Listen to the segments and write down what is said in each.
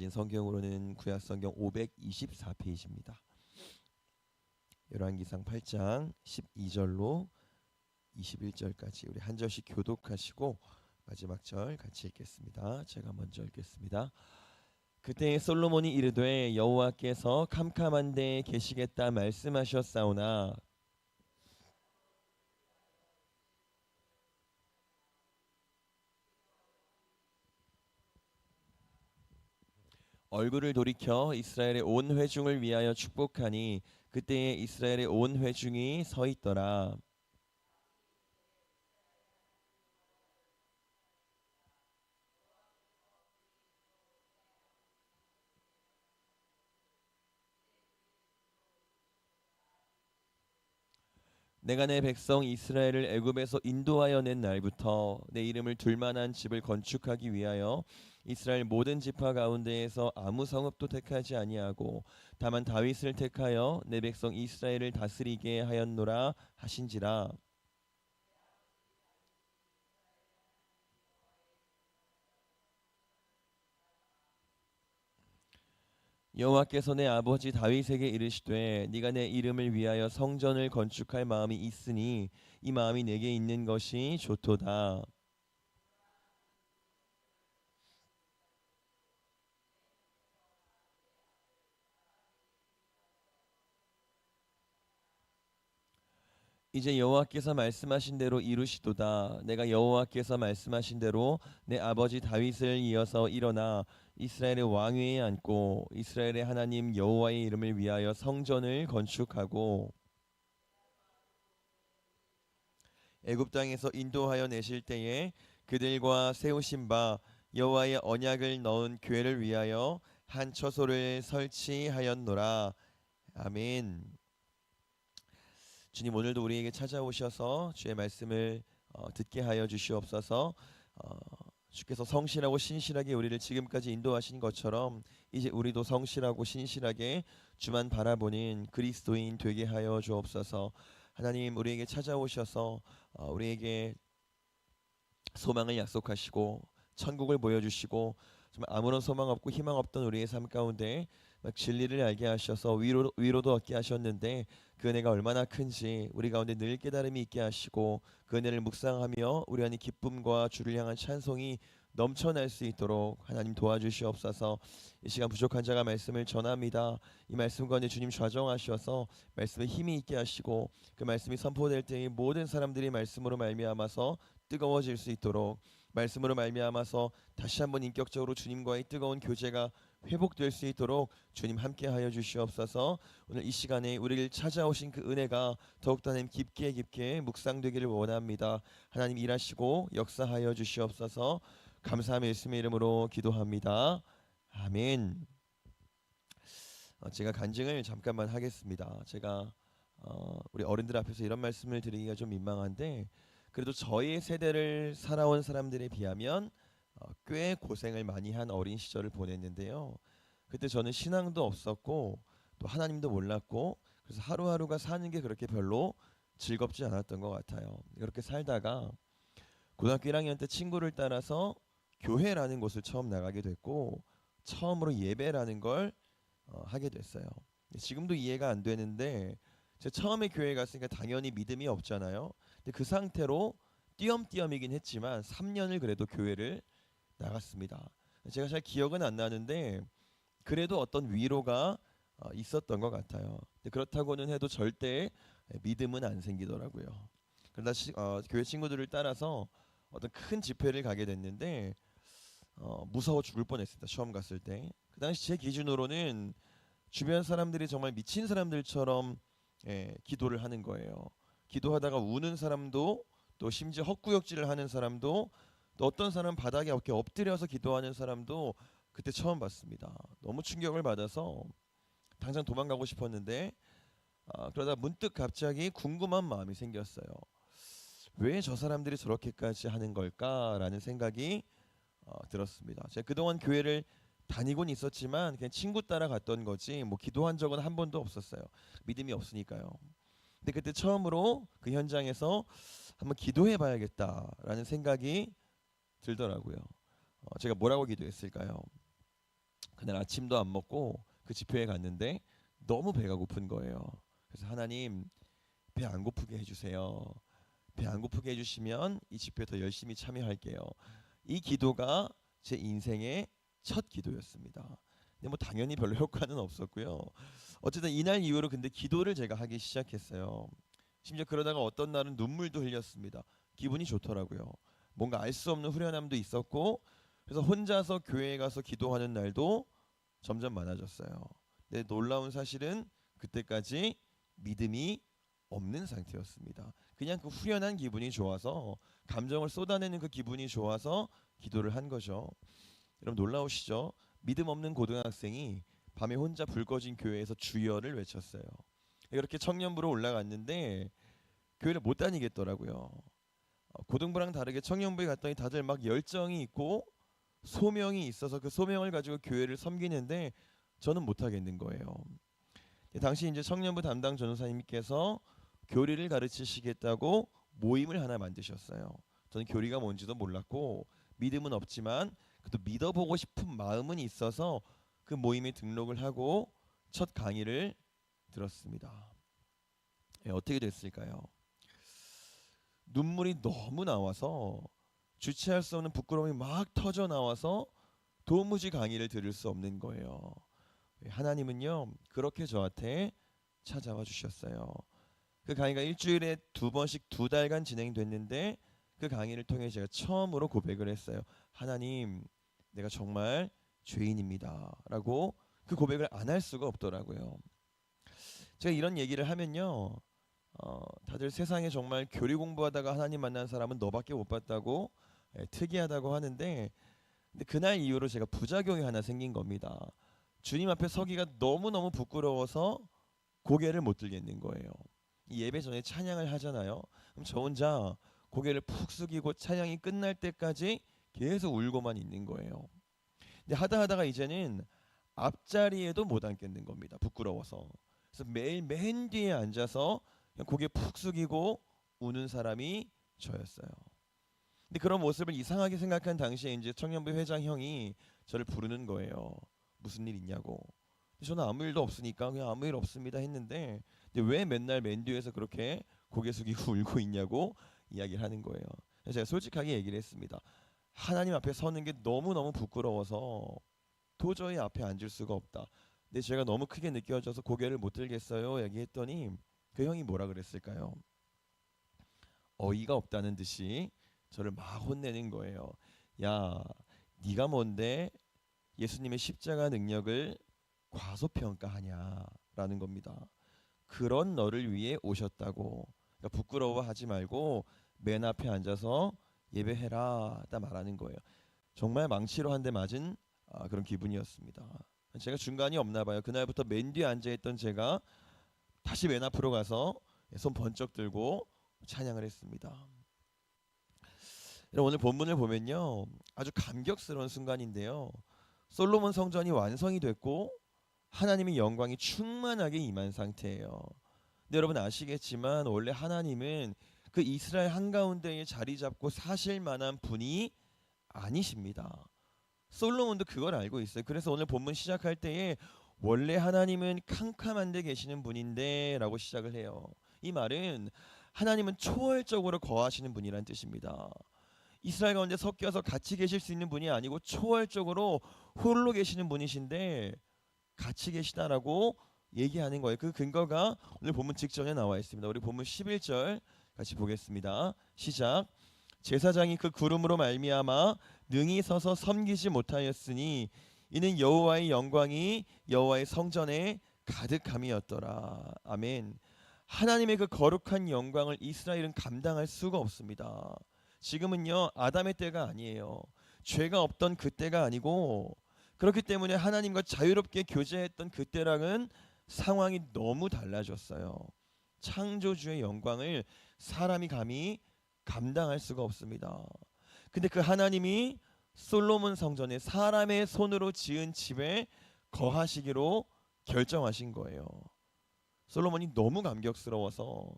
가진 성경으로는 구약성경 524페이지입니다. 열왕기상 8장 12절로 21절까지 우리 한 절씩 교독하시고 마지막 절 같이 읽겠습니다. 제가 먼저 읽겠습니다. 그때 솔로몬이 이르되 여호와께서 캄캄한 데에 계시겠다 말씀하셨사오나 얼굴을 돌이켜 이스라엘의 온 회중을 위하여 축복하니 그때에 이스라엘의 온 회중이 서 있더라. 내가 내 백성 이스라엘을 애굽에서 인도하여 낸 날부터 내 이름을 둘 만한 집을 건축하기 위하여 이스라엘 모든 지파 가운데에서 아무 성읍도 택하지 아니하고 다만 다윗을 택하여 내 백성 이스라엘을 다스리게 하였노라 하신지라. 여호와께서 내 아버지 다윗에게 이르시되 네가 내 이름을 위하여 성전을 건축할 마음이 있으니 이 마음이 내게 있는 것이 좋도다. 이제 여호와께서 말씀하신 대로 이루시도다. 내가 여호와께서 말씀하신 대로 내 아버지 다윗을 이어서 일어나 이스라엘의 왕위에 앉고 이스라엘의 하나님 여호와의 이름을 위하여 성전을 건축하고 애굽 땅에서 인도하여 내실 때에 그들과 세우신 바 여호와의 언약을 넣은 궤를 위하여 한 처소를 설치하였노라. 아멘. 주님, 오늘도 우리에게 찾아오셔서 주의 말씀을 듣게 하여 주시옵소서. 주께서 성실하고 신실하게 우리를 지금까지 인도하신 것처럼 이제 우리도 성실하고 신실하게 주만 바라보는 그리스도인 되게 하여 주옵소서. 하나님, 우리에게 찾아오셔서 우리에게 소망을 약속하시고 천국을 보여주시고 정말 아무런 소망 없고 희망 없던 우리의 삶 가운데 막 진리를 알게 하셔서 위로도 얻게 하셨는데 그 은혜가 얼마나 큰지 우리 가운데 늘 깨달음이 있게 하시고 그 은혜를 묵상하며 우리 안에 기쁨과 주를 향한 찬송이 넘쳐날 수 있도록 하나님 도와주시옵소서. 이 시간 부족한 자가 말씀을 전합니다. 이 말씀 가운데 주님 좌정하셔서 말씀에 힘이 있게 하시고 그 말씀이 선포될 때에 모든 사람들이 말씀으로 말미암아서 뜨거워질 수 있도록 말씀으로 말미암아서 다시 한번 인격적으로 주님과의 뜨거운 교제가 회복될 수 있도록 주님 함께하여 주시옵소서. 오늘 이 시간에 우리를 찾아오신 그 은혜가 더욱더 하나님 깊게 묵상되기를 원합니다. 하나님 일하시고 역사하여 주시옵소서. 감사함의 예수님의 이름으로 기도합니다. 아멘. 제가 간증을 잠깐만 하겠습니다. 제가 우리 어른들 앞에서 이런 말씀을 드리기가 좀 민망한데 그래도 저희 세대를 살아온 사람들에 비하면 꽤 고생을 많이 한 어린 시절을 보냈는데요. 그때 저는 신앙도 없었고 또 하나님도 몰랐고 그래서 하루하루가 사는 게 그렇게 별로 즐겁지 않았던 것 같아요. 그렇게 살다가 고등학교 1학년 때 친구를 따라서 교회라는 곳을 처음 나가게 됐고 처음으로 예배라는 걸 하게 됐어요. 지금도 이해가 안 되는데 제가 처음에 교회 갔으니까 당연히 믿음이 없잖아요. 근데 그 상태로 띄엄띄엄이긴 했지만 3년을 그래도 교회를 나갔습니다. 제가 잘 기억은 안 나는데 그래도 어떤 위로가 있었던 것 같아요. 근데 그렇다고는 해도 절대 믿음은 안 생기더라고요. 그러다 교회 친구들을 따라서 어떤 큰 집회를 가게 됐는데 무서워 죽을 뻔했습니다. 처음 갔을 때. 그 당시 제 기준으로는 주변 사람들이 정말 미친 사람들처럼 기도를 하는 거예요. 기도하다가 우는 사람도 또 심지어 헛구역질을 하는 사람도 또 어떤 사람은 바닥에 이렇게 엎드려서 기도하는 사람도 그때 처음 봤습니다. 너무 충격을 받아서 당장 도망가고 싶었는데 그러다 문득 갑자기 궁금한 마음이 생겼어요. 왜 저 사람들이 저렇게까지 하는 걸까라는 생각이 들었습니다. 제가 그동안 교회를 다니곤 있었지만 그냥 친구 따라 갔던 거지 뭐 기도한 적은 한 번도 없었어요. 믿음이 없으니까요. 근데 그때 처음으로 그 현장에서 한번 기도해 봐야겠다라는 생각이 들더라고요. 제가 뭐라고 기도했을까요? 그날 아침도 안 먹고 그 집회에 갔는데 너무 배가 고픈 거예요. 그래서 하나님 배 안 고프게 해주세요. 배 안 고프게 해주시면 이 집회에 더 열심히 참여할게요. 이 기도가 제 인생의 첫 기도였습니다. 근데 뭐 당연히 별로 효과는 없었고요. 어쨌든 이날 이후로 근데 기도를 제가 하기 시작했어요. 심지어 그러다가 어떤 날은 눈물도 흘렸습니다. 기분이 좋더라고요. 뭔가 알 수 없는 후련함도 있었고, 그래서 혼자서 교회에 가서 기도하는 날도 점점 많아졌어요. 근데 놀라운 사실은 그때까지 믿음이 없는 상태였습니다. 그냥 그 후련한 기분이 좋아서, 감정을 쏟아내는 그 기분이 좋아서 기도를 한 거죠. 여러분 놀라우시죠? 믿음 없는 고등학생이 밤에 혼자 불 꺼진 교회에서 주여를 외쳤어요. 이렇게 청년부로 올라갔는데 교회를 못 다니겠더라고요. 고등부랑 다르게 청년부에 갔더니 다들 막 열정이 있고 소명이 있어서 그 소명을 가지고 교회를 섬기는데 저는 못 하겠는 거예요. 당시 이제 청년부 담당 전도사님께서 교리를 가르치시겠다고 모임을 하나 만드셨어요. 저는 교리가 뭔지도 몰랐고 믿음은 없지만 그래도 믿어보고 싶은 마음은 있어서 그 모임에 등록을 하고 첫 강의를 들었습니다. 어떻게 됐을까요? 눈물이 너무 나와서 주체할 수 없는 부끄러움이 막 터져 나와서 도무지 강의를 들을 수 없는 거예요. 하나님은요 그렇게 저한테 찾아와 주셨어요. 그 강의가 일주일에 2번씩 2달간 진행됐는데 그 강의를 통해 제가 처음으로 고백을 했어요. 하나님, 내가 정말 죄인입니다 라고. 그 고백을 안 할 수가 없더라고요. 제가 이런 얘기를 하면요 다들 세상에 정말 교리 공부하다가 하나님 만난 사람은 너밖에 못 봤다고 특이하다고 하는데, 근데 그날 이후로 제가 부작용이 하나 생긴 겁니다. 주님 앞에 서기가 너무너무 부끄러워서 고개를 못 들겠는 거예요. 이 예배 전에 찬양을 하잖아요. 그럼 저 혼자 고개를 푹 숙이고 찬양이 끝날 때까지 계속 울고만 있는 거예요. 근데 하다가 이제는 앞자리에도 못 앉겠는 겁니다. 부끄러워서. 그래서 매일 맨 뒤에 앉아서 그냥 고개 푹 숙이고 우는 사람이 저였어요. 근데 그런 모습을 이상하게 생각한 당시에 이제 청년부 회장 형이 저를 부르는 거예요. 무슨 일 있냐고. 저는 아무 일도 없으니까 그냥 아무 일 없습니다 했는데, 근데 왜 맨날 맨 뒤에서 그렇게 고개 숙이고 울고 있냐고 이야기를 하는 거예요. 그래서 제가 솔직하게 얘기를 했습니다. 하나님 앞에 서는 게 너무너무 부끄러워서 도저히 앞에 앉을 수가 없다. 근데 제가 너무 크게 느껴져서 고개를 못 들겠어요 얘기했더니 그 형이 뭐라 그랬을까요? 어이가 없다는 듯이 저를 막 혼내는 거예요. 야, 네가 뭔데 예수님의 십자가 능력을 과소평가하냐라는 겁니다. 그런 너를 위해 오셨다고. 그러니까 부끄러워하지 말고 맨 앞에 앉아서 예배해라 딱 말하는 거예요. 정말 망치로 한 대 맞은 그런 기분이었습니다. 제가 중간이 없나 봐요. 그날부터 맨 뒤에 앉아있던 제가 다시 맨 앞으로 가서 손 번쩍 들고 찬양을 했습니다. 오늘 본문을 보면요 아주 감격스러운 순간인데요, 솔로몬 성전이 완성이 됐고 하나님의 영광이 충만하게 임한 상태예요. 근데 여러분 아시겠지만 원래 하나님은 그 이스라엘 한가운데에 자리 잡고 사실 만한 분이 아니십니다. 솔로몬도 그걸 알고 있어요. 그래서 오늘 본문 시작할 때에 원래 하나님은 캄캄한 데 계시는 분인데 라고 시작을 해요. 이 말은 하나님은 초월적으로 거하시는 분이란 뜻입니다. 이스라엘 가운데 섞여서 같이 계실 수 있는 분이 아니고 초월적으로 홀로 계시는 분이신데 같이 계시다라고 얘기하는 거예요. 그 근거가 오늘 본문 직전에 나와 있습니다. 우리 본문 11절 같이 보겠습니다. 시작. 제사장이 그 구름으로 말미암아 능히 서서 섬기지 못하였으니 이는 여호와의 영광이 여호와의 성전에 가득함이었더라. 아멘. 하나님의 그 거룩한 영광을 이스라엘은 감당할 수가 없습니다. 지금은요 아담의 때가 아니에요. 죄가 없던 그 때가 아니고, 그렇기 때문에 하나님과 자유롭게 교제했던 그때랑은 상황이 너무 달라졌어요. 창조주의 영광을 사람이 감히 감당할 수가 없습니다. 근데 그 하나님이 솔로몬 성전에 사람의 손으로 지은 집에 거하시기로 결정하신 거예요. 솔로몬이 너무 감격스러워서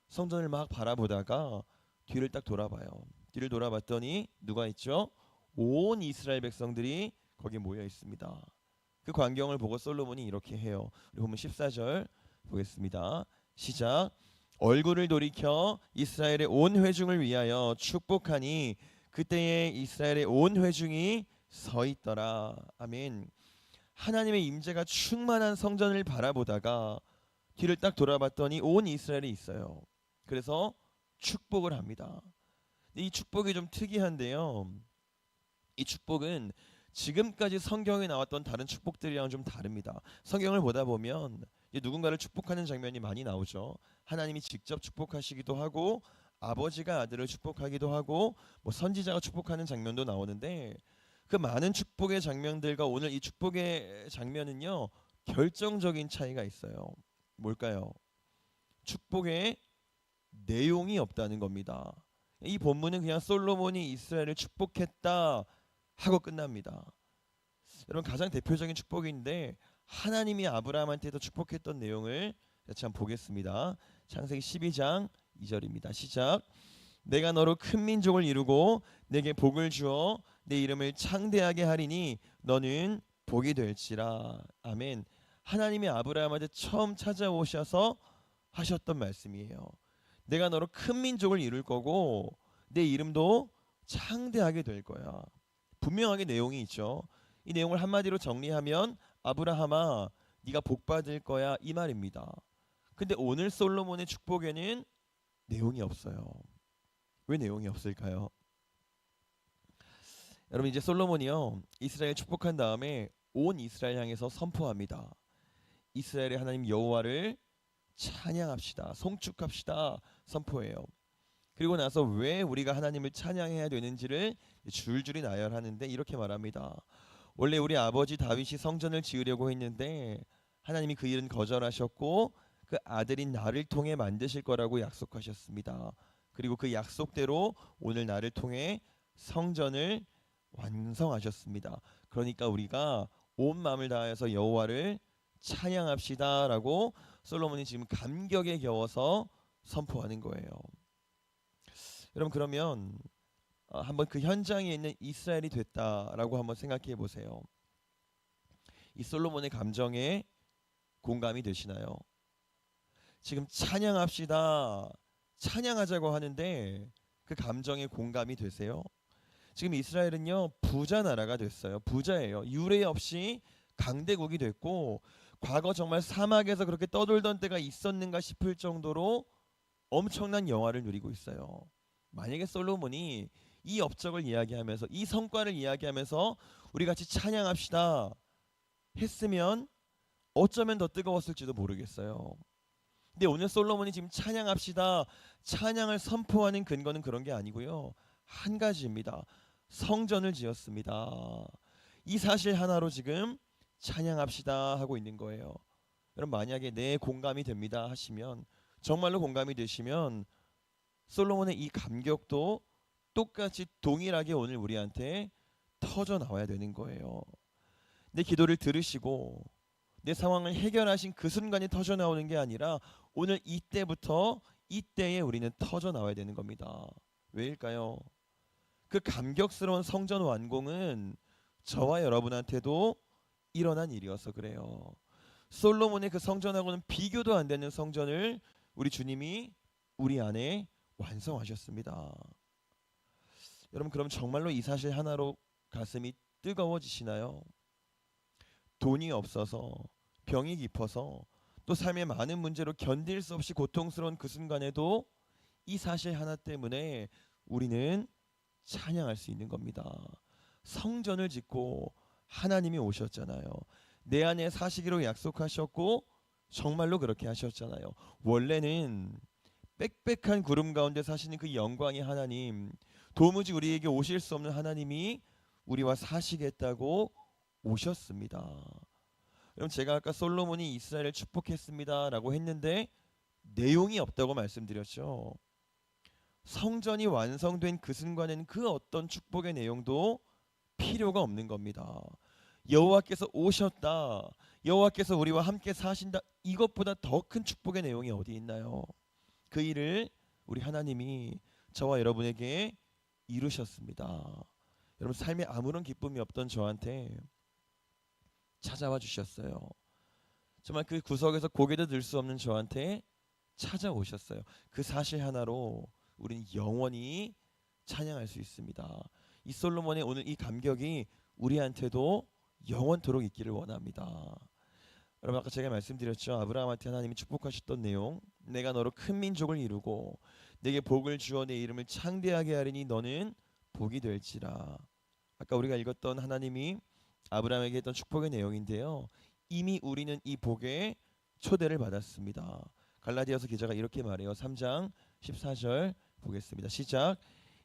성전을 막 바라보다가 뒤를 딱 돌아봐요. 뒤를 돌아봤더니 누가 있죠? 온 이스라엘 백성들이 거기에 모여 있습니다. 그 광경을 보고 솔로몬이 이렇게 해요. 우리 본문 14절 보겠습니다. 시작. 얼굴을 돌이켜 이스라엘의 온 회중을 위하여 축복하니 그때에 이스라엘의 온 회중이 서 있더라. 아멘. 하나님의 임재가 충만한 성전을 바라보다가 뒤를 딱 돌아봤더니 온 이스라엘이 있어요. 그래서 축복을 합니다. 이 축복이 좀 특이한데요. 이 축복은 지금까지 성경에 나왔던 다른 축복들이랑 좀 다릅니다. 성경을 보다 보면 이제 누군가를 축복하는 장면이 많이 나오죠. 하나님이 직접 축복하시기도 하고 아버지가 아들을 축복하기도 하고 뭐 선지자가 축복하는 장면도 나오는데 그 많은 축복의 장면들과 오늘 이 축복의 장면은요 결정적인 차이가 있어요. 뭘까요? 축복의 내용이 없다는 겁니다. 이 본문은 그냥 솔로몬이 이스라엘을 축복했다 하고 끝납니다. 여러분 가장 대표적인 축복인데 하나님이 아브라함한테도 축복했던 내용을 같이 한번 보겠습니다. 창세기 12장 2절입니다. 시작. 내가 너로 큰 민족을 이루고 내게 복을 주어 내 이름을 창대하게 하리니 너는 복이 될지라. 아멘. 하나님이 아브라함한테 처음 찾아오셔서 하셨던 말씀이에요. 내가 너로 큰 민족을 이룰 거고 내 이름도 창대하게 될 거야. 분명하게 내용이 있죠. 이 내용을 한마디로 정리하면 아브라함아 네가 복 받을 거야 이 말입니다. 근데 오늘 솔로몬의 축복에는 내용이 없어요. 왜 내용이 없을까요? 여러분 이제 솔로몬이요 이스라엘 축복한 다음에 온 이스라엘 향해서 선포합니다. 이스라엘의 하나님 여호와를 찬양합시다. 송축합시다. 선포해요. 그리고 나서 왜 우리가 하나님을 찬양해야 되는지를 줄줄이 나열하는데 이렇게 말합니다. 원래 우리 아버지 다윗이 성전을 지으려고 했는데 하나님이 그 일은 거절하셨고 그 아들인 나를 통해 만드실 거라고 약속하셨습니다. 그리고 그 약속대로 오늘 나를 통해 성전을 완성하셨습니다. 그러니까 우리가 온 마음을 다해서 여호와를 찬양합시다라고 솔로몬이 지금 감격에 겨워서 선포하는 거예요. 여러분 그러면 한번 그 현장에 있는 이스라엘이 됐다라고 한번 생각해 보세요. 이 솔로몬의 감정에 공감이 되시나요? 지금 찬양합시다, 찬양하자고 하는데 그 감정에 공감이 되세요? 지금 이스라엘은요 부자 나라가 됐어요. 부자예요. 유례 없이 강대국이 됐고 과거 정말 사막에서 그렇게 떠돌던 때가 있었는가 싶을 정도로 엄청난 영화를 누리고 있어요. 만약에 솔로몬이 이 업적을 이야기하면서 이 성과를 이야기하면서 우리 같이 찬양합시다 했으면 어쩌면 더 뜨거웠을지도 모르겠어요. 근데 오늘 솔로몬이 지금 찬양합시다 찬양을 선포하는 근거는 그런 게 아니고요. 한 가지입니다. 성전을 지었습니다. 이 사실 하나로 지금 찬양합시다 하고 있는 거예요. 여러분 만약에 내 공감이 됩니다 하시면 정말로 공감이 되시면 솔로몬의 이 감격도 똑같이 동일하게 오늘 우리한테 터져 나와야 되는 거예요. 내 기도를 들으시고 내 상황을 해결하신 그 순간에 터져 나오는 게 아니라 오늘 이때부터 이때에 우리는 터져 나와야 되는 겁니다. 왜일까요? 그 감격스러운 성전 완공은 저와 여러분한테도 일어난 일이어서 그래요. 솔로몬의 그 성전하고는 비교도 안 되는 성전을 우리 주님이 우리 안에 완성하셨습니다. 여러분 그럼 정말로 이 사실 하나로 가슴이 뜨거워지시나요? 돈이 없어서 병이 깊어서 또 삶의 많은 문제로 견딜 수 없이 고통스러운 그 순간에도 이 사실 하나 때문에 우리는 찬양할 수 있는 겁니다. 성전을 짓고 하나님이 오셨잖아요. 내 안에 사시기로 약속하셨고 정말로 그렇게 하셨잖아요. 원래는 빽빽한 구름 가운데 사시는 그 영광의 하나님, 도무지 우리에게 오실 수 없는 하나님이 우리와 사시겠다고 오셨습니다. 여러분 제가 아까 솔로몬이 이스라엘을 축복했습니다라고 했는데 내용이 없다고 말씀드렸죠. 성전이 완성된 그 순간에는 그 어떤 축복의 내용도 필요가 없는 겁니다. 여호와께서 오셨다, 여호와께서 우리와 함께 사신다, 이것보다 더 큰 축복의 내용이 어디 있나요? 그 일을 우리 하나님이 저와 여러분에게 이루셨습니다. 여러분 삶에 아무런 기쁨이 없던 저한테 찾아와 주셨어요. 정말 그 구석에서 고개도 들 수 없는 저한테 찾아오셨어요. 그 사실 하나로 우리는 영원히 찬양할 수 있습니다. 이 솔로몬의 오늘 이 감격이 우리한테도 영원토록 있기를 원합니다. 여러분 아까 제가 말씀드렸죠. 아브라함한테 하나님이 축복하셨던 내용. 내가 너로 큰 민족을 이루고 내게 복을 주어 내 이름을 창대하게 하리니 너는 복이 될지라. 아까 우리가 읽었던 하나님이 아브라함에게 했던 축복의 내용인데요. 이미 우리는 이 복에 초대를 받았습니다. 갈라디아서 기자가 이렇게 말해요. 3장 14절 보겠습니다. 시작.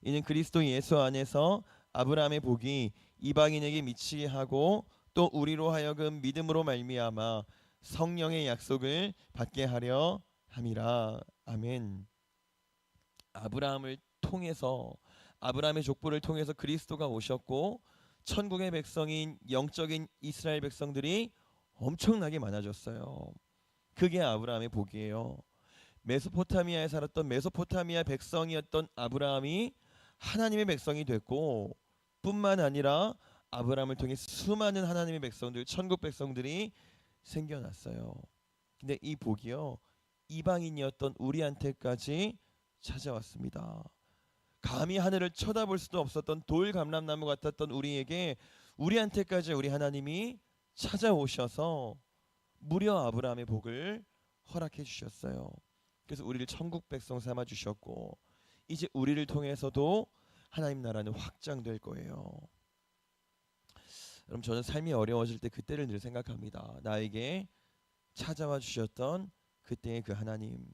이는 그리스도 예수 안에서 아브라함의 복이 이방인에게 미치게 하고 또 우리로 하여금 믿음으로 말미암아 성령의 약속을 받게 하려 함이라. 아멘. 아브라함을 통해서 아브라함의 족보를 통해서 그리스도가 오셨고 천국의 백성인 영적인 이스라엘 백성들이 엄청나게 많아졌어요. 그게 아브라함의 복이에요. 메소포타미아에 살았던 메소포타미아 백성이었던 아브라함이 하나님의 백성이 됐고 뿐만 아니라 아브라함을 통해 수많은 하나님의 백성들, 천국 백성들이 생겨났어요. 근데 이 복이요 이방인이었던 우리한테까지 찾아왔습니다. 감히 하늘을 쳐다볼 수도 없었던 돌 감람나무 같았던 우리에게 우리한테까지 우리 하나님이 찾아오셔서 무려 아브라함의 복을 허락해 주셨어요. 그래서 우리를 천국 백성 삼아 주셨고 이제 우리를 통해서도 하나님 나라는 확장될 거예요. 여러분 저는 삶이 어려워질 때 그때를 늘 생각합니다. 나에게 찾아와 주셨던 그때의 그 하나님.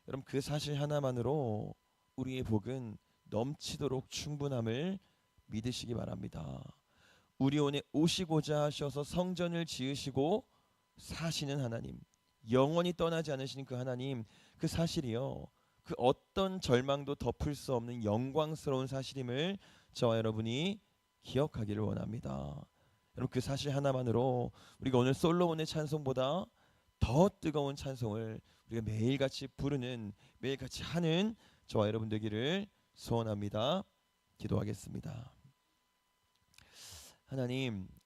여러분 그 사실 하나만으로 우리의 복은 넘치도록 충분함을 믿으시기 바랍니다. 우리 온에 오시고자 하셔서 성전을 지으시고 사시는 하나님, 영원히 떠나지 않으시는 그 하나님, 그 사실이요 그 어떤 절망도 덮을 수 없는 영광스러운 사실임을 저와 여러분이 기억하기를 원합니다. 여러분 그 사실 하나만으로 우리가 오늘 솔로몬의 찬송보다 더 뜨거운 찬송을 우리가 매일같이 부르는, 매일같이 하는 저와 여러분 되기를 소원합니다. 기도하겠습니다. 하나님,